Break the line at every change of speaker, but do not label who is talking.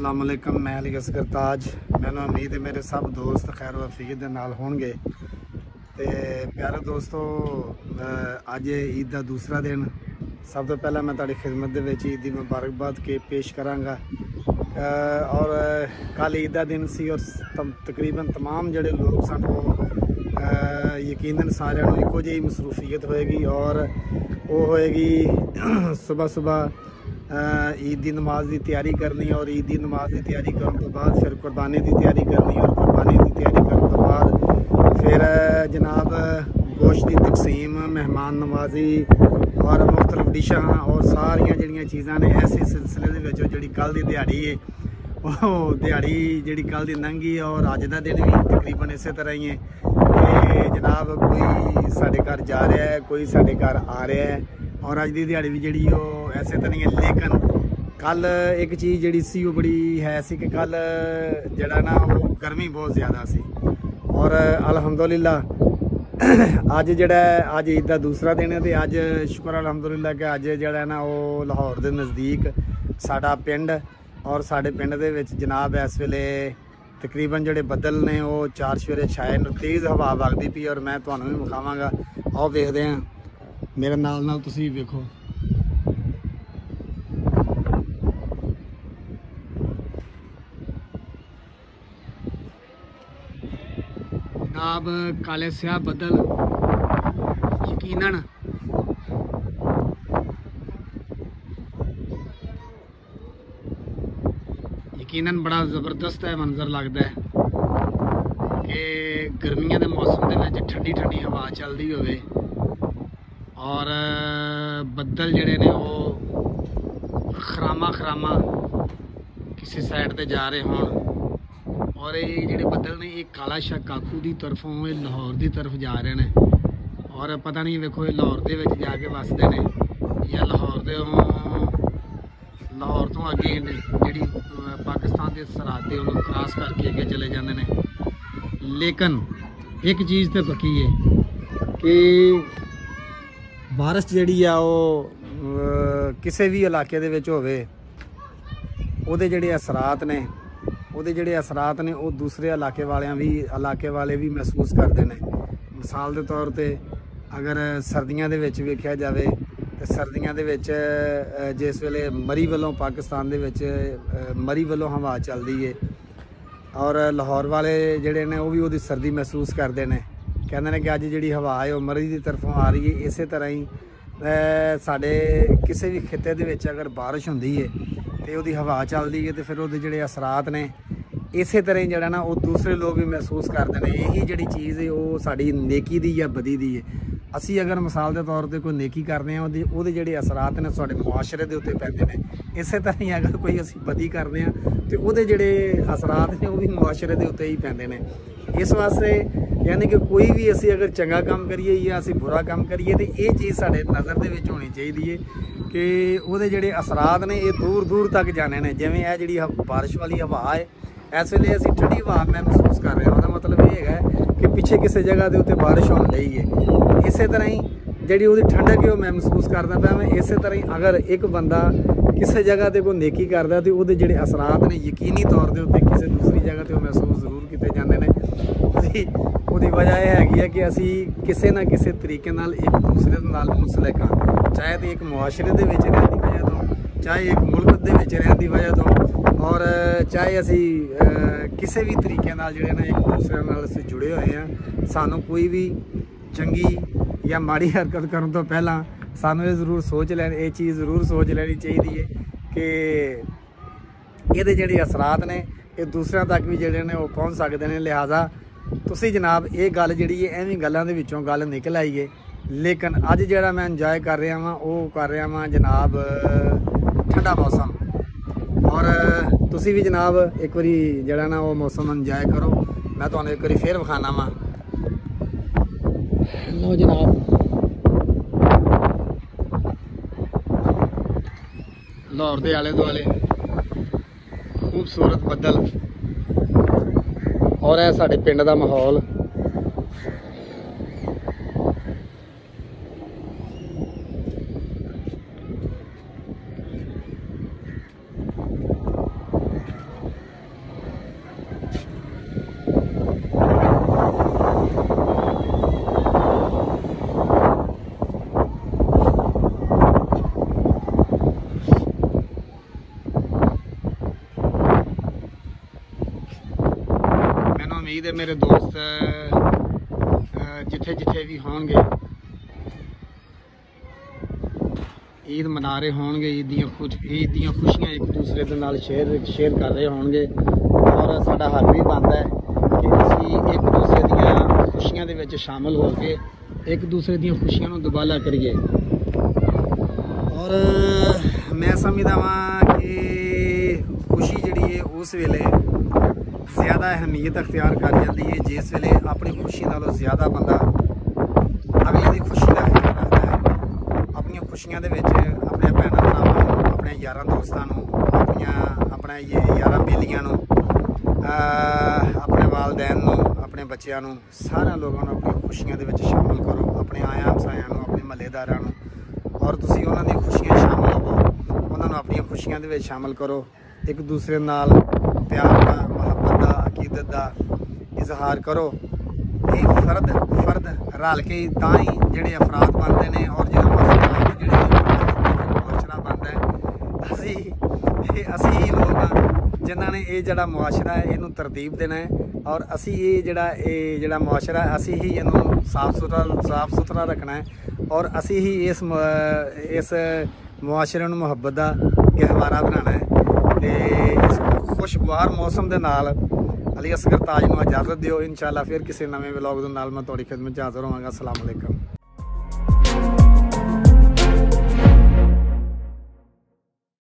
अस्सलाम वालेकुम। मैं अली असगर ताज। मैंने उम्मीद है मेरे सब दोस्त खैर वफीक दे नाल होणगे। ते प्यारे दोस्तों, अज ईद का दूसरा दिन। सब तो पहला मैं तुहाडी खिदमत दे विच ईद दी मुबारकबाद के पेश करांगा। और कल ईद का दिन सी और तकरीबन तमाम जिहड़े लोग सन यकीनन सारिਆਂ ਨੂੰ ਇੱਕੋ ਜਿਹੀ मसरूफियत होएगी और वो होएगी सुबह सुबह ईद की नमाज की तैयारी करनी और ईद की नमाज की तैयारी करने तो बाद फिर कुर्बानी की तैयारी करनी और कुर्बानी की तैयारी करने तो बाद फिर जनाब गोश्त की तकसीम, मेहमान नवाजी और मुख्तलिफ डिशां और सारिया जिहड़ियां चीज़ां ने ऐसे सिलसिले दे विच जिहड़ी कल की दिहाड़ी है वो दिहाड़ी जिहड़ी कल की लंघी और अज का दिन भी तकरीबन इस तरह ही है कि जनाब कोई साढ़े घर जा रहा है, कोई साढ़े घर आ रहा है और अज की दिहाड़ी भी जी ऐसे तरह ही है। लेकिन कल एक चीज़ जी सी वो बड़ी है सी कि कल जड़ा ना वो गर्मी बहुत ज़्यादा सी और अल्हम्दुलिल्लाह अज जड़ा अज ईद का दूसरा दिन है तो अज शुक्र अल्हम्दुलिल्लाह कि अज जड़ा ना वो लाहौर के नज़दीक साडा पिंड और साडे पिंड दे विच जनाब इस वेले तकरीबन जोड़े बदल ने वो चार सवेरे छाए तेज़ हवा वगदी पई और मैं तुहानूं भी विखावांगा। आओ वेखदे हां मेरे नाल तुसीं वेखो। जनाब काले स्याह बदल यकीनन बड़ा ज़बरदस्त है मंजर लगता है कि गर्मियों के मौसम के ठंडी ठंडी हवा चलती होवे और बदल जड़े ने वो खरामा खरामा किसी साइड पे जा रहे हों और ये जिहड़े बदल ने ये काला शाह काकू की तरफों ये लाहौर की तरफ जा रहे हैं और पता नहीं वेखो ये लाहौर के विच जाके वसते हैं या लाहौर तो अगे जी पाकिस्तान के सरहद उन्होंने क्रॉस करके अगे चले जाते हैं। लेकिन एक चीज़ तो पक्की है कि बारिश जी किसी भी इलाके दे विच होवे उहदे जिहड़े असरात ने वो दूसरे इलाके वाले भी महसूस करते हैं। मिसाल के तौर पर अगर सर्दियों के विच वेख्या जाए तो सर्दियों के विच जिस वेले मरी वालों पाकिस्तान दे विच मरी वालों हवा चलती है और लाहौर वाले जिहड़े ने वो भी वो सर्दी महसूस करते हैं। कहते हैं कि अज जी हवा है वो मरी की तरफों आ रही है। इस तरह ही साढ़े किसी भी खिते दे विच अगर बारिश होंदी है तो वो हवा चलती है तो फिर वो जिहड़े असरात ने इस तरह ही जड़ा ना वो दूसरे लोग भी महसूस करते हैं। यही जी चीज़ है वो साड़ी नेकी दी या बदी दी है। असी अगर मिसाल के तौर पर कोई नेकी करते हैं वो जिहड़े असरात ने साडे मुआशरे के उत्ते पैंदे ने। इस तरह ही अगर कोई असी बदी करते हैं तो वो जिहड़े असरात ने वो भी मुआशरे के उत्ते ही पैंदे ने। इस वास्ते यानी कि कोई भी असी अगर चंगा काम करिए या असी बुरा काम करिए तो ये चीज़ साडे नज़र दे विच होनी चाहिए कि वो जिहड़े असरात ने ये दूर दूर तक जाने ने। जिवें यह जिहड़ी बारिश वाली हवा है इस वेले असी ठंडी हवा महसूस कर रहे हैं, उसका मतलब ये है कि पिछे किसी जगह के उत्ते बारिश होने लगी है। इस तरह ही जी वो ठंडक है मैं महसूस करता पाया। मैं इस तरह ही अगर एक बंदा किसी जगह पर कोई नेकी करता तो वो जिहड़े असरात ने यकीनी तौर पर उत्ते किसी दूसरी जगह पर महसूस जरूर किए जाते हैं। उसकी वजह यह हैगी है कि असी किसी ना किसी तरीके नाल एक दूसरे नाल मुंसलिक हाँ, चाहे तो एक मुआशरे दे विच रहने की वजह तो, चाहे एक मुल्क दे विच रहने की वजह तो और चाहे असी किसी भी तरीके नाल जिहड़े ना एक दूसरे नाल असी जुड़े हुए हैं। सानू कोई भी चंगी या माड़ी हरकत करने तो पहला सानू ये जरूर सोच लैनी ये चीज़ जरूर सोच लैनी चाहिए कि ये जिहड़े असरात ने ये दूसरों तक भी जिहड़े ने वो पहुँच सकते हैं। लिहाजा तुसी जनाब ये गल जिहड़ी है एवें गल्लां दे विचों गल निकल आई है। लेकिन अज जिहड़ा मैं इंजॉय कर रहा वां वो कर रहा वां जनाब ठंडा मौसम और तुसी भी जनाब एक बारी जड़ा ना वो मौसम इंजॉय करो। मैं तुहानूं एक बारी फिर विखाना वा। लो जनाब लाहौर के आले दुआले खूबसूरत बदल और है साडे पिंड का माहौल। ਦੇ ਮੇਰੇ ਦੋਸਤ ਜਿੱਥੇ ਜਿੱਥੇ ਵੀ ਹੋਣਗੇ ईद मना रहे होंगे, ईद ਦੀਆਂ खुशियां एक दूसरे ਦੇ ਨਾਲ शेयर कर रहे होंगे और साडा हक भी बनता है कि ਅਸੀਂ एक दूसरे ਦੀਆਂ खुशियां ਦੇ ਵਿੱਚ शामिल हो के एक दूसरे ਦੀਆਂ खुशियां ਨੂੰ ਦੁਬਾਲਾ करिए। और मैं समझदा वां कि खुशी जिहड़ी है उस वेले ज़्यादा अहमियत अख्तियार कर जाती है जिस वेले अपनी खुशी नालों ज़्यादा बंदा अगले की खुशी का ख्याल रखता है। अपनी खुशियां दे विच अपने भैणां भरावां नूं, अपने यारां दोस्तां नूं, अपने यारां बेलियां नूं, अपने वालदैन नूं, अपने बच्चों नूं, सारे लोगों नूं अपनी खुशियां दे विच शामिल करो, अपने आया हमसायां नूं, अपने महल्लेदारां नूं, और तुसीं उन्हां दी खुशियां शामिल होवो, उन्हां नूं अपनी खुशियां दे विच शामिल करो। एक दूसरे नाल प्यार दा, मुहब्बत दा, अकीदत दा इजहार करो। ये फर्द रल के तां ही जिहड़े अफराद बनते हैं और जो मुआशरा बनता है। असी ही लोग जिन्हों ने ये जड़ा मुआशरा है इनू तरतीब देना है और असी ये जड़ा मुआशरा है असी ही इनू साफ सुथरा रखना है और असी ही इस मुआशरे नू मुहब्बत का गहवारा बनाना है। तो इस खुशगवार मौसम के नाल अली असगर ताज नू इजाजत दिओ। इंशाअल्लाह फिर किसी नवे व्लॉग दे नाल मैं तुहाडी खिदमत च हाज़र होवांगा। अस्सलाम वालेकुम।